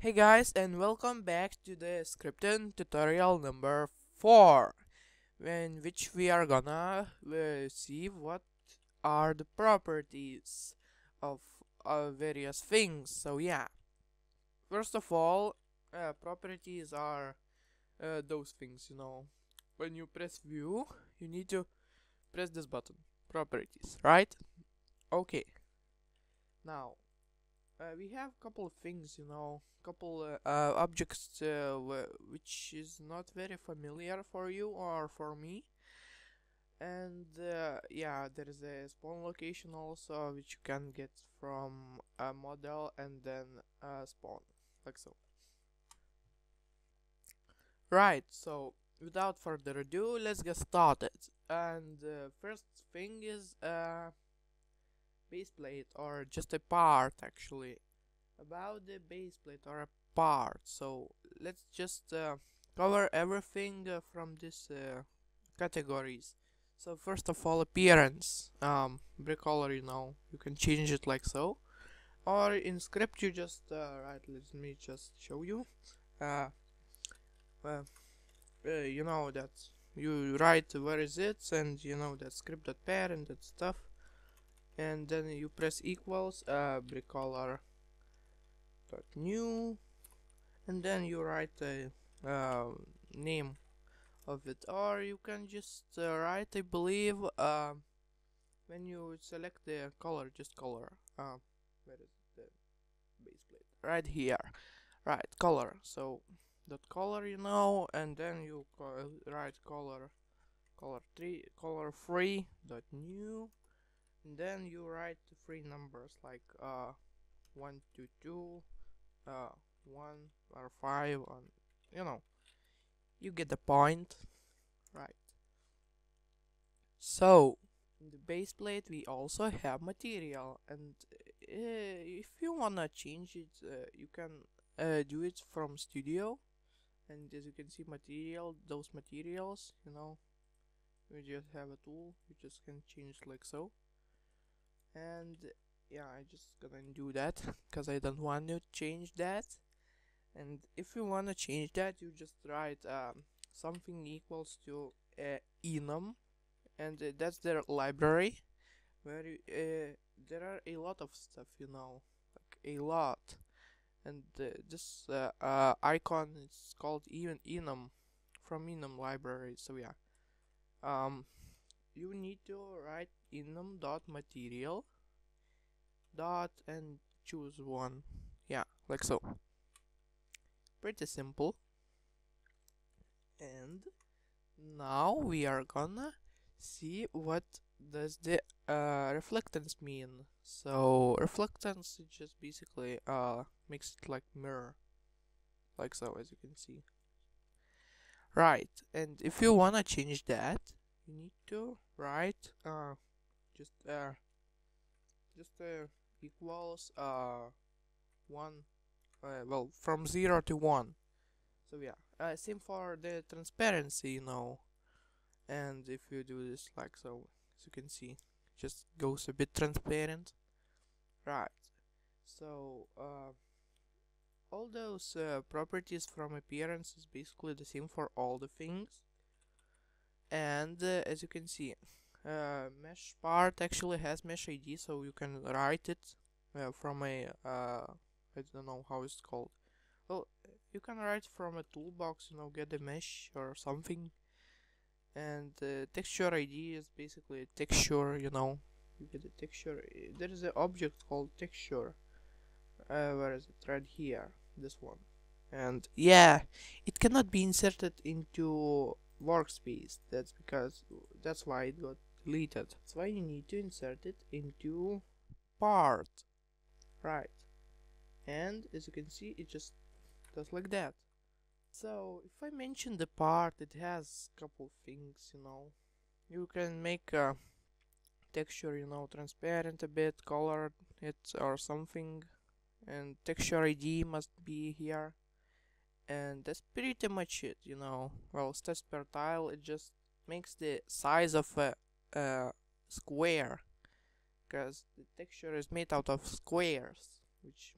Hey guys, and welcome back to the scripting tutorial number 4, in which we are gonna see what are the properties of various things. So yeah, first of all, properties are those things, when you press view, you need to press this button, properties, right? Okay, now we have a couple of things, couple objects which is not very familiar for you or for me. And yeah, there is a spawn location also, which you can get from a model and then spawn, like so. Right, so without further ado, let's get started. And first thing is base plate, or just a part actually. About the base plate or a part, so let's just cover everything from these categories. So first of all, appearance, brick color, you can change it like so, or in script you just right, let me just show you. uh, uh, you know that you write where is it, and you know that script.parent, that stuff, and then you press equals brick color dot new, and then you write a name of it, or you can just write, I believe, when you select the color, just color. Where is the base plate? Right here. Right, color. So dot color, and then you write color free dot new, and then you write three numbers like 1 to 2, 1 or 5, on, you know you get the point, right? So in the base plate we also have material, and if you wanna change it, you can do it from studio. And as you can see, those materials, you just have a tool, you just can change it like so. And yeah, I just gonna do that because I don't want to change that. And if you want to change that, you just write something equals to enum, and that's their library, where there are a lot of stuff, like a lot. And this icon is called even enum, from enum library. So yeah, you need to write enum dot material dot and choose one. Yeah, like so. Pretty simple. And now we are gonna see what does the reflectance mean. So reflectance is just basically makes it like mirror, like so, as you can see. Right, and if you wanna change that, you need to write just equals 1, well, from 0 to 1. So yeah, same for the transparency, and if you do this like so, as you can see, just goes a bit transparent. Right, so all those properties from appearance is basically the same for all the things. And as you can see, mesh part actually has mesh ID, so you can write it from a I don't know how it's called. Well, you can write from a toolbox, get a mesh or something. And texture ID is basically a texture, you get a texture. There is an object called texture. Where is it? Right here, this one. And yeah, it cannot be inserted into workspace. That's why it got deleted. That's why you need to insert it into part, right? And as you can see, it just does like that. So if I mention the part, it has a couple things, you can make a texture, transparent a bit, color it or something, and texture ID must be here, and that's pretty much it. Well, stats per tile, it just makes the size of a square, because the texture is made out of squares, which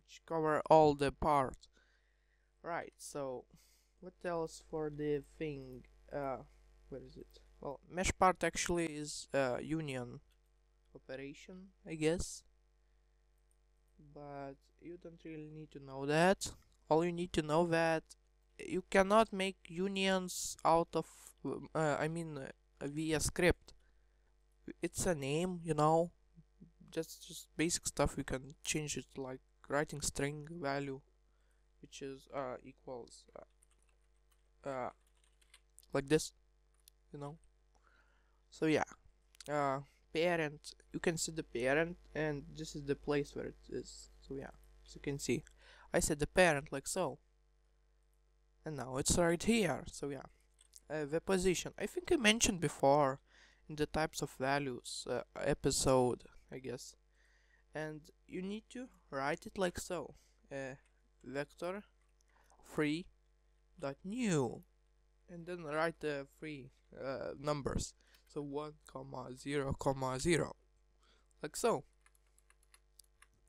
which cover all the part. Right, so what else for the thing? Where is it? Well, mesh part actually is union operation, I guess. But you don't really need to know that. All you need to know that you cannot make unions out of, via script. It's a name, you know. Just basic stuff. You can change it like writing string value, which is equals like this, you know. So yeah, parent. You can see the parent, and this is the place where it is. So yeah, as you can see, I set the parent like so, and now it's right here. So yeah, the position. I think I mentioned before in the types of values episode, I guess, and you need to write it like so. Vector free dot new, and then write the three numbers. So 1, 0, 0, like so.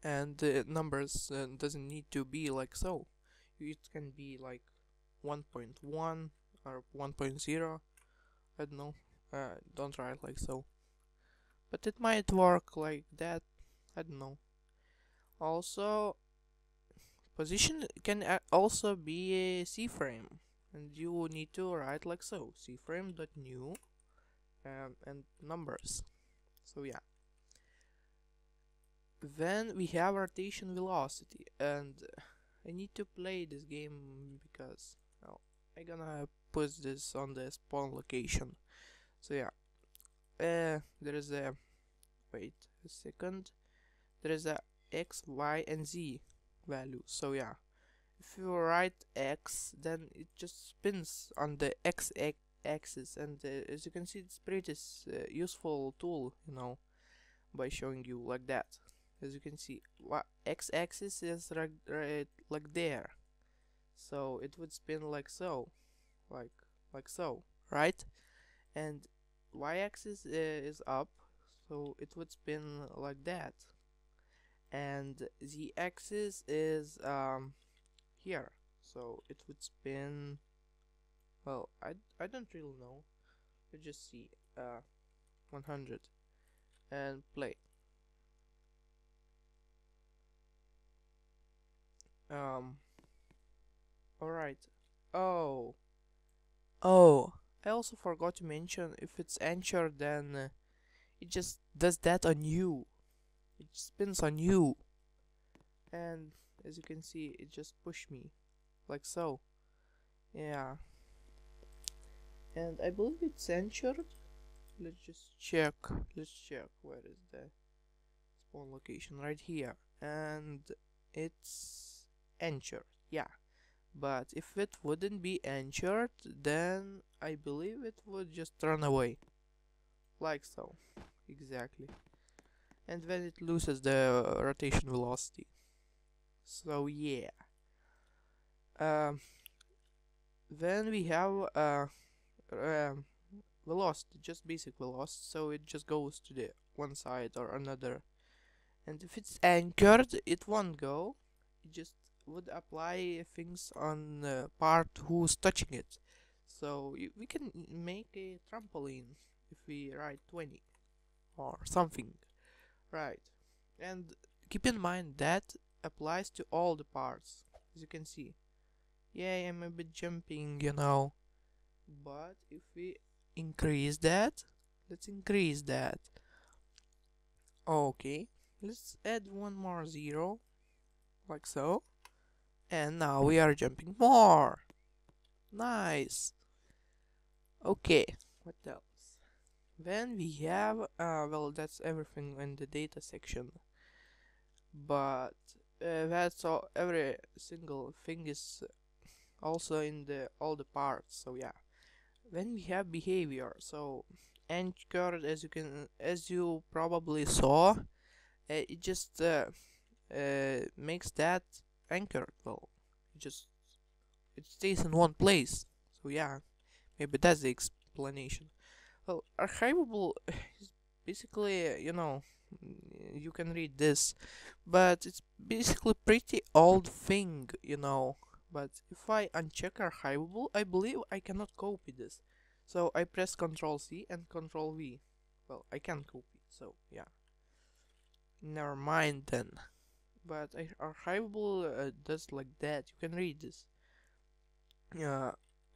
And the numbers doesn't need to be like so. It can be like 1.1 or 1.0. I don't know. Don't write like so. But it might work like that. I don't know. Also, position can also be a C-frame, and you need to write like so: cframe.new and numbers. So yeah. Then we have rotation velocity, and I need to play this game because, well, I'm gonna put this on the spawn location. So yeah, there is a, wait a second, there is a x, y, and z value. So yeah, if you write x, then it just spins on the x axis, and as you can see, it's pretty useful tool, you know, by showing you like that. As you can see, x-axis is right like there, so it would spin like so, like so, right? And y-axis is up, so it would spin like that. And z-axis is here, so it would spin, well, I don't really know. Let's just see 100 and play. Alright. Oh, I also forgot to mention, if it's anchored, then it just does that on you. It spins on you, and as you can see, it just pushed me like so. Yeah, and I believe it's anchored. Let's just check. Let's check where is the spawn location. Right here, and it's anchored. Yeah. But if it wouldn't be anchored, then I believe it would just run away. Like so. Exactly. And then it loses the rotation velocity. So yeah. Then we have velocity, just basic velocity, so it just goes to the one side or another. And if it's anchored, it won't go. It just would apply things on the part who's touching it. So we can make a trampoline if we write 20 or something, right? And keep in mind that applies to all the parts, as you can see. Yeah, I'm a bit jumping, you know, but if we increase that, let's increase that. Okay, let's add one more 0, like so. And now we are jumping more. Nice. Okay, what else? Then we have, well, that's everything in the data section. But that's all, every single thing is also in all the parts. So yeah. Then we have behavior. So anchored, as you probably saw, it just makes that anchored. Well, it stays in one place. So yeah, maybe that's the explanation. Well, archivable is basically, you know, You can read this, but it's basically pretty old thing, But if I uncheck archivable, I believe I cannot copy this. So I press Ctrl C and Ctrl V. Well, I can copy, so yeah. Never mind then. But archivable does like that. You can read this. I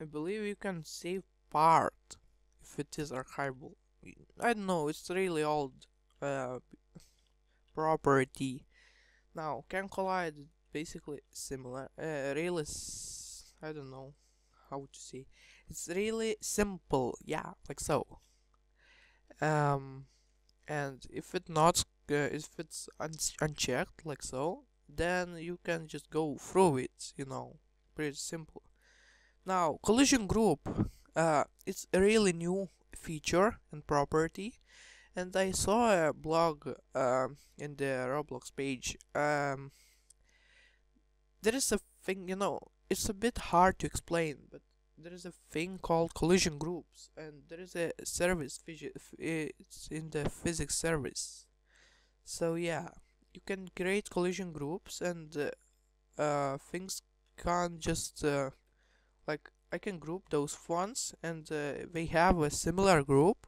believe you can save part if it is archivable. I don't know. It's really old property. Now, can collide is basically similar. I don't know how to say. It's really simple. Yeah, like so. And if it's unchecked like so, then you can just go through it. Pretty simple. Now, collision group. It's a really new feature and property, and I saw a blog in the Roblox page. There is a thing, it's a bit hard to explain, but there is a thing called collision groups, and there is a service. It's in the physics service. So yeah, you can create collision groups, and things can't just like I can group those ones, and they have a similar group.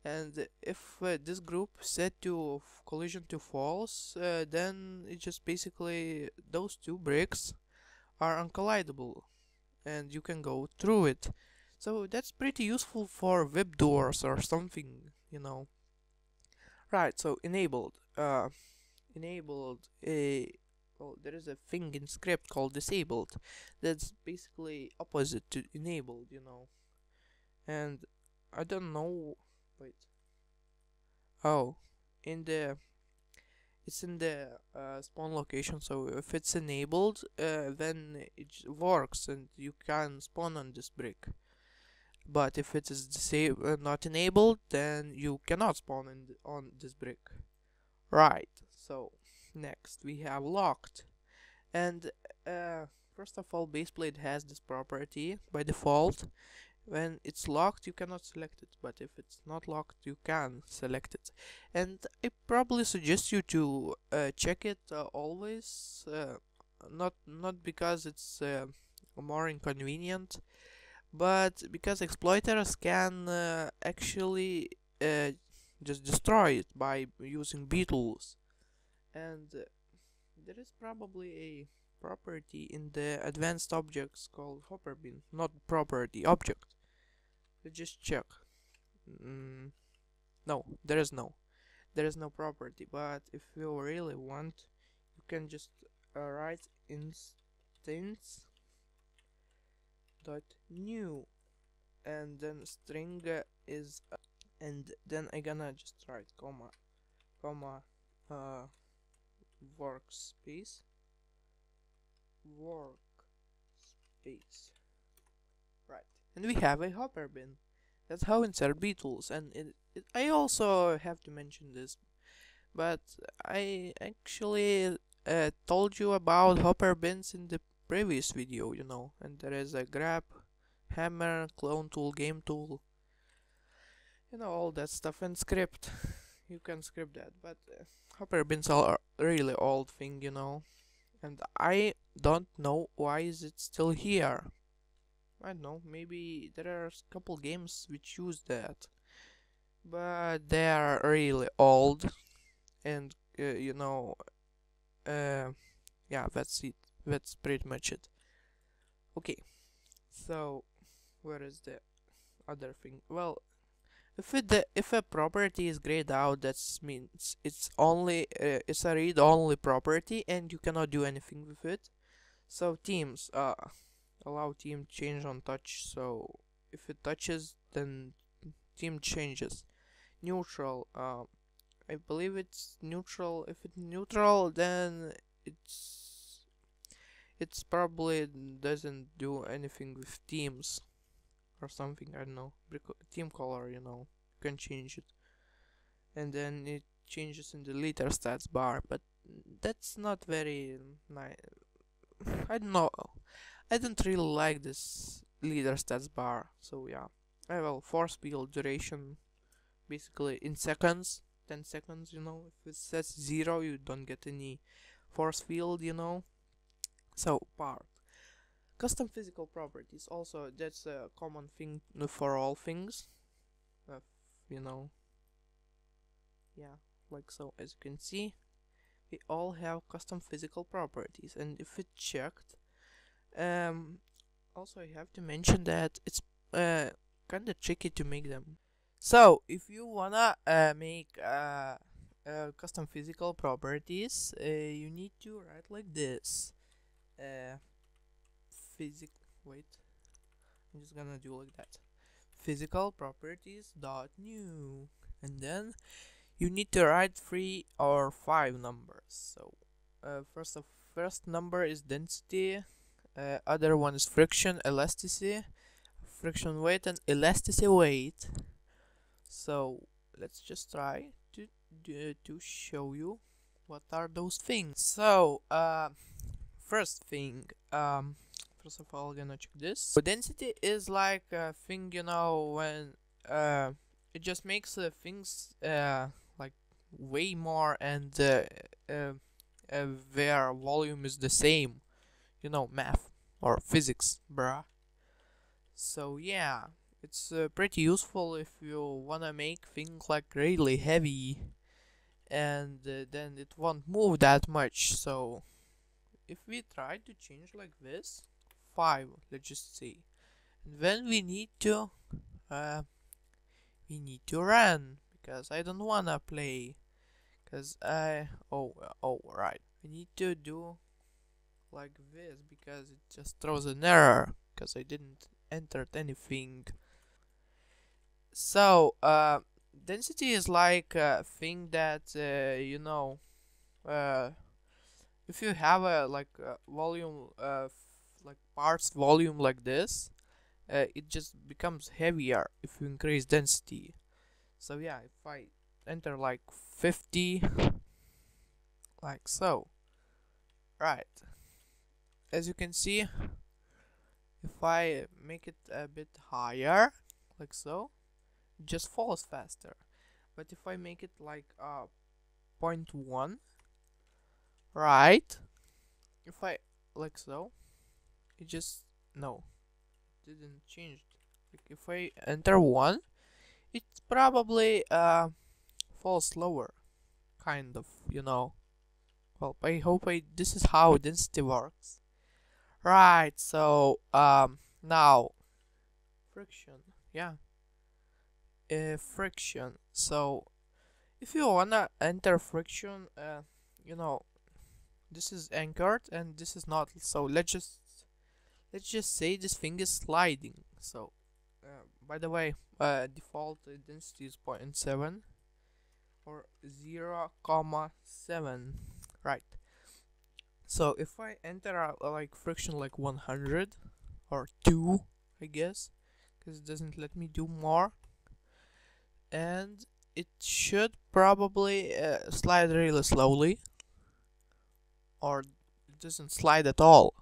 And if this group set to collision to false, then it just basically those two bricks are uncollidable, and you can go through it. So that's pretty useful for web doors or something. Right, so enabled a well, there is a thing in script called disabled that's basically opposite to enabled. And I don't know. Wait. Oh, in the it's in the spawn location. So if it's enabled, then it works and you can spawn on this brick. But if it is not enabled, then you cannot spawn on this brick. Right. So next we have locked, and first of all, baseplate has this property by default. When it's locked, you cannot select it, but if it's not locked, you can select it. And I probably suggest you to check it always, not because it's more inconvenient, but because exploiters can actually just destroy it by using beetles. And there is probably a property in the advanced objects called hopper bin, not property, object. Let's just check. No, there is no property. But if you really want, you can just write instance dot new, and then string is and then I gonna just write comma workspace. Right, and we have a hopper bin. That's how insert beetles. And I also have to mention this, but I actually told you about hopper bins in the previous video, and there is a grab, hammer, clone tool, game tool, all that stuff, and script. You can script that, but hopper bins are a really old thing, and I don't know why is it still here. I don't know, maybe there are a couple games which use that, but they are really old, and yeah, that's it. That's pretty much it. Okay, so where is the other thing? Well, if a property is grayed out, that means it's a read-only property, and you cannot do anything with it. So teams, allow team change on touch. So if it touches, then team changes. Neutral, I believe it's neutral. If it's neutral, then it's probably doesn't do anything with teams or something. I don't know. Team color, you can change it, and then it changes in the leader stats bar. But that's not very nice. I don't know. I don't really like this leader stats bar. So yeah. Well, force field duration, basically in seconds. 10 seconds, you know. If it says 0, you don't get any force field, you know. So, part. Custom physical properties, also, that's a common thing for all things. You know, yeah, like so. As you can see, we all have custom physical properties, and if it's checked, also I have to mention that it's kinda tricky to make them. So if you wanna make custom physical properties, you need to write like this. Physic. Wait, I'm just gonna do like that. Physical properties dot new, and then you need to write 3 or 5 numbers. So first number is density, other one is friction elasticity, friction weight, and elasticity weight. So let's just try to show you what are those things. So first thing, first of all, gonna check this. So density is like a thing, you know, when it just makes things like way more, and their volume is the same, you know, math or physics, bruh. So yeah, it's pretty useful if you wanna make things like really heavy, and then it won't move that much. So if we try to change like this, 5, let's just say, and then we need to run, because I don't wanna play, because right, we need to do like this, because it just throws an error because I didn't enter anything. So density is like a thing that you know, if you have a like volume like parts volume like this, it just becomes heavier if you increase density. So yeah, if I enter like 50, like so, right, as you can see, if I make it a bit higher, like so, it just falls faster. But if I make it like 0.1, right, if I like so, it just, no, it didn't change. Like if I enter 1, it probably falls slower, kind of, you know. Well, I hope this is how density works. Right, so now friction, yeah, friction. So if you wanna enter friction, you know, this is anchored and this is not. So let's just say this thing is sliding. So by the way, default density is 0.7 or 0.7, right? So if I enter like friction like 100 or 2, I guess, because it doesn't let me do more, and it should probably slide really slowly, or it doesn't slide at all,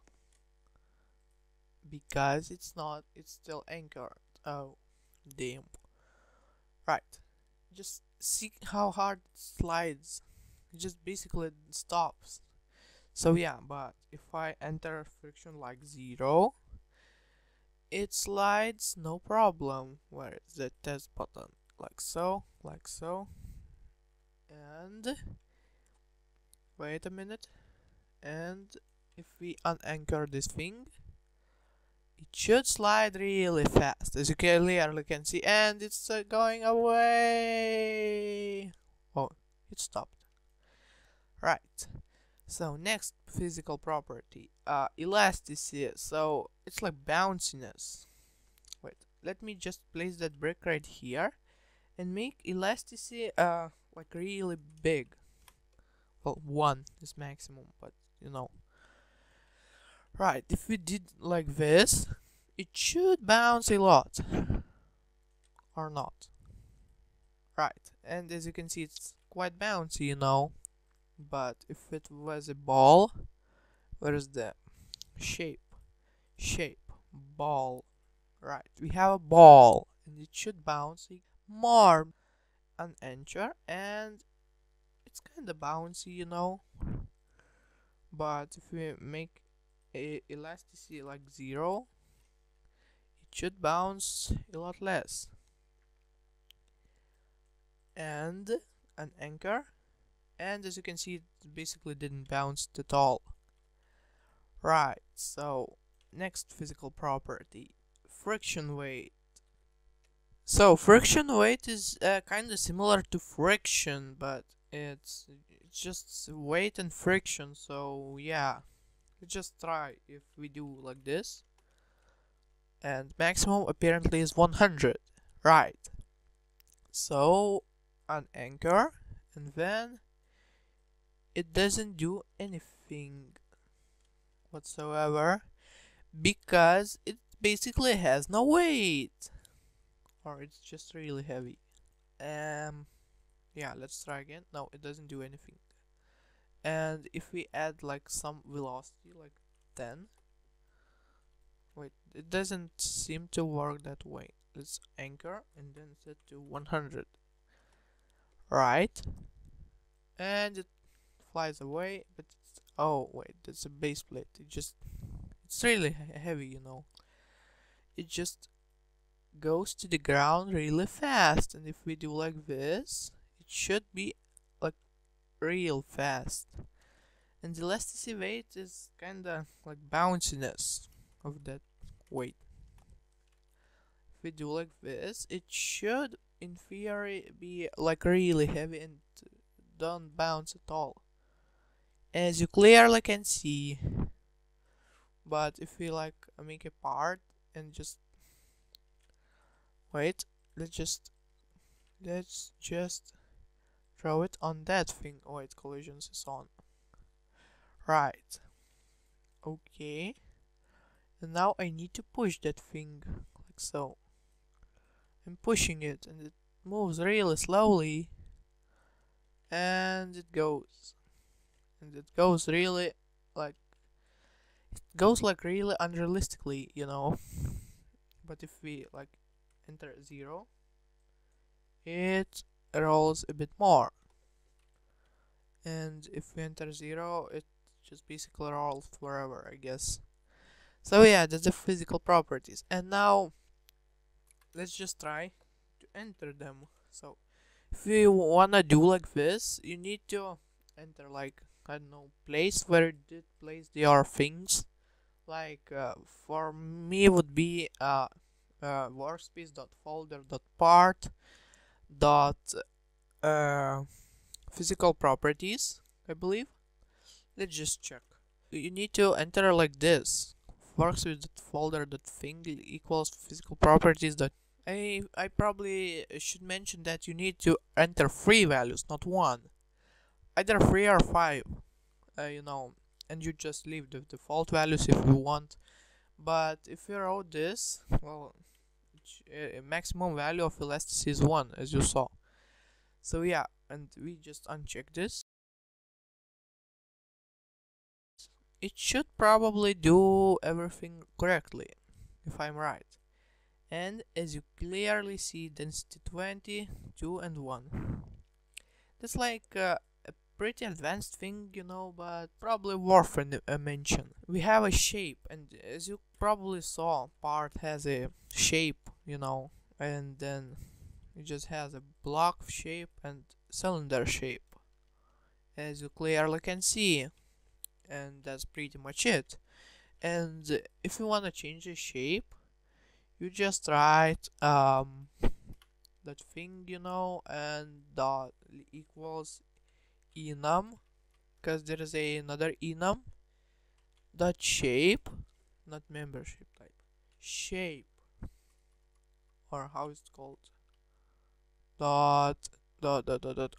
because it's still anchored. Oh damn. Right, just see how hard it slides. It just basically stops. So yeah, but if I enter friction like 0, it slides no problem. Where is the test button? Like so, and wait a minute, and if we unanchor this thing, it should slide really fast, as you clearly can see, and it's going away. Oh, it stopped. Right. So next physical property, elasticity. So it's like bounciness. Wait, let me just place that brick right here and make elasticity like really big. Well, 1 is maximum, but you know. Right, if we did like this, it should bounce a lot, or not. Right, and as you can see, it's quite bouncy, you know. But if it was a ball, where is the shape, ball? Right, we have a ball, and it should bounce more. an anchor, and it's kind of bouncy, you know. But if we make elasticity like 0, it should bounce a lot less. And an anchor, and as you can see, it basically didn't bounce at all. Right, so next physical property, friction weight. So friction weight is kind of similar to friction, but it's just weight and friction. So yeah, let's just try if we do like this. And maximum apparently is 100. Right. So an anchor, and then it doesn't do anything whatsoever because it basically has no weight, or it's just really heavy. Yeah, let's try again. No, it doesn't do anything. And if we add like some velocity, like 10, wait, it doesn't seem to work that way. Let's anchor and then set to 100. Right, and it flies away, but it's, oh wait, that's a base plate. It's really heavy, you know. It just goes to the ground really fast, and if we do like this, it should be like real fast. And the elasticity weight is kinda like bounciness of that weight. If we do like this, it should in theory be like really heavy and don't bounce at all, as you clearly can see. But if we like make a part and just wait, let's just throw it on that thing. Oh wait, collisions is on. Right. Okay. And now I need to push that thing like so. I'm pushing it and it moves really slowly. And it goes. And it goes really like really unrealistically, you know. But if we like enter 0, it rolls a bit more. And if we enter 0, it just basically rolls wherever, I guess. So yeah, that's the physical properties. And now let's just try to enter them. So if you wanna do like this, you need to enter like, I don't know, place where you did place your things. Like for me would be workspace.folder.part dot physical properties, I believe. Let's just check. You need to enter like this, workspace.folder.thing equals physical properties dot. I probably should mention that you need to enter 3 values, not 1, either 3 or 5, you know, and you just leave the default values if you want. But if you wrote this, well, maximum value of elasticity is 1, as you saw. So yeah, and we just uncheck this. It should probably do everything correctly, if I'm right. And as you clearly see, density 20, 2 and 1. That's like a pretty advanced thing, you know, but probably worth a mention. We have a shape, and as you probably saw, part has a shape, you know, and then it just has a block shape and cylinder shape, as you clearly can see. And that's pretty much it. And if you want to change the shape, you just write that thing, you know, and dot equals enum, because there is another enum dot shape, not membership type, shape, or how is it called, dot.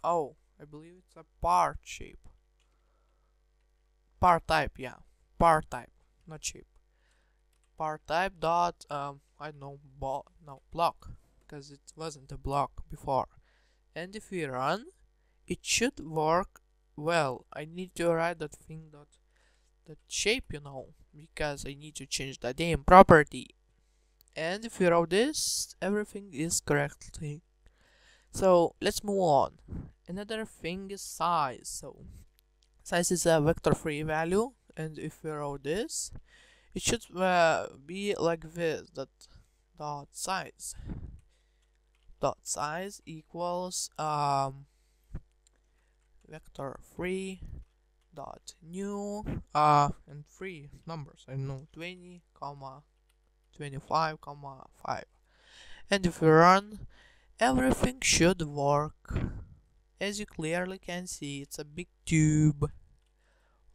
Oh, I believe it's a part shape, part type, yeah, part type, not shape, part type dot I don't know, block, because it wasn't a block before. And if we run, it should work well. I need to write that thing that shape, you know, because I need to change the name property. And if we wrote this, everything is correctly So let's move on. Another thing is size. So size is a vector free value, and if we row this, it should be like this, that dot size equals vector free dot new and three numbers, I don't know, 20 comma 25 comma 5. And if we run, everything should work. As you clearly can see, it's a big tube.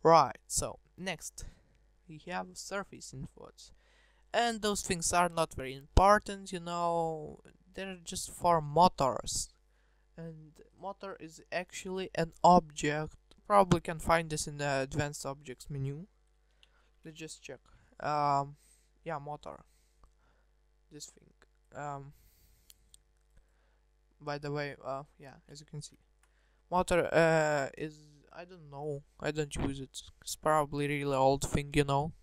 Right, so next we have surface inputs, and those things are not very important, you know, they're just for motors. And motor is actually an object. Probably can find this in the advanced objects menu. Let's just check. Yeah, motor, this thing. By the way, yeah, as you can see, motor is, I don't know, I don't use it. It's probably really old thing, you know,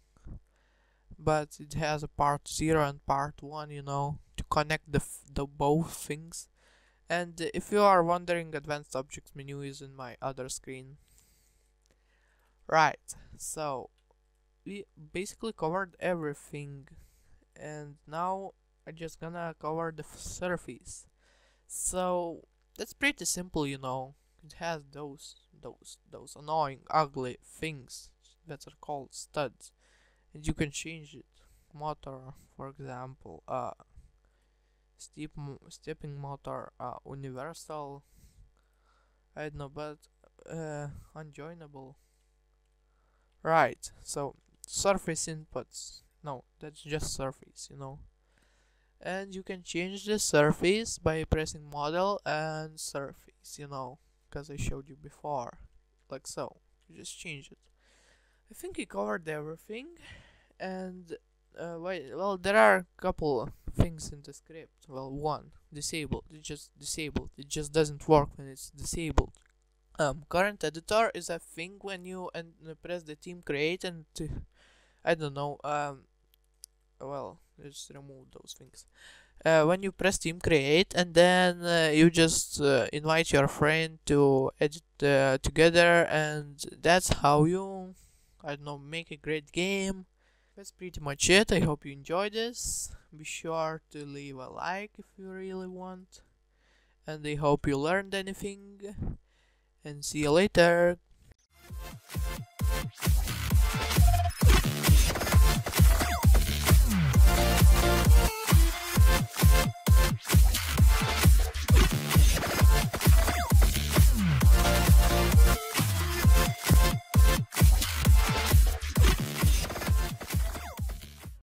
but it has a part 0 and part 1, you know, to connect the both things. And if you are wondering, advanced objects menu is in my other screen. Right, so we basically covered everything, and now I'm just gonna cover the surface. So that's pretty simple, you know. It has those annoying, ugly things that are called studs, and you can change it. Motor, for example, stepping motor, universal, I don't know, but unjoinable. Right, so surface inputs, no, that's just surface, you know. And you can change the surface by pressing model and surface, you know, because I showed you before, like so. You just change it. I think we covered everything. And well, there are a couple things in the script. Well, one, disabled. It's just disabled. It just doesn't work when it's disabled. Current editor is a thing when you press the team create, and I don't know. Well, let's remove those things. When you press team create, and then you just invite your friend to edit together, and that's how you, I don't know, make a great game. That's pretty much it. I hope you enjoyed this. Be sure to leave a like if you really want, and I hope you learned anything, and see you later.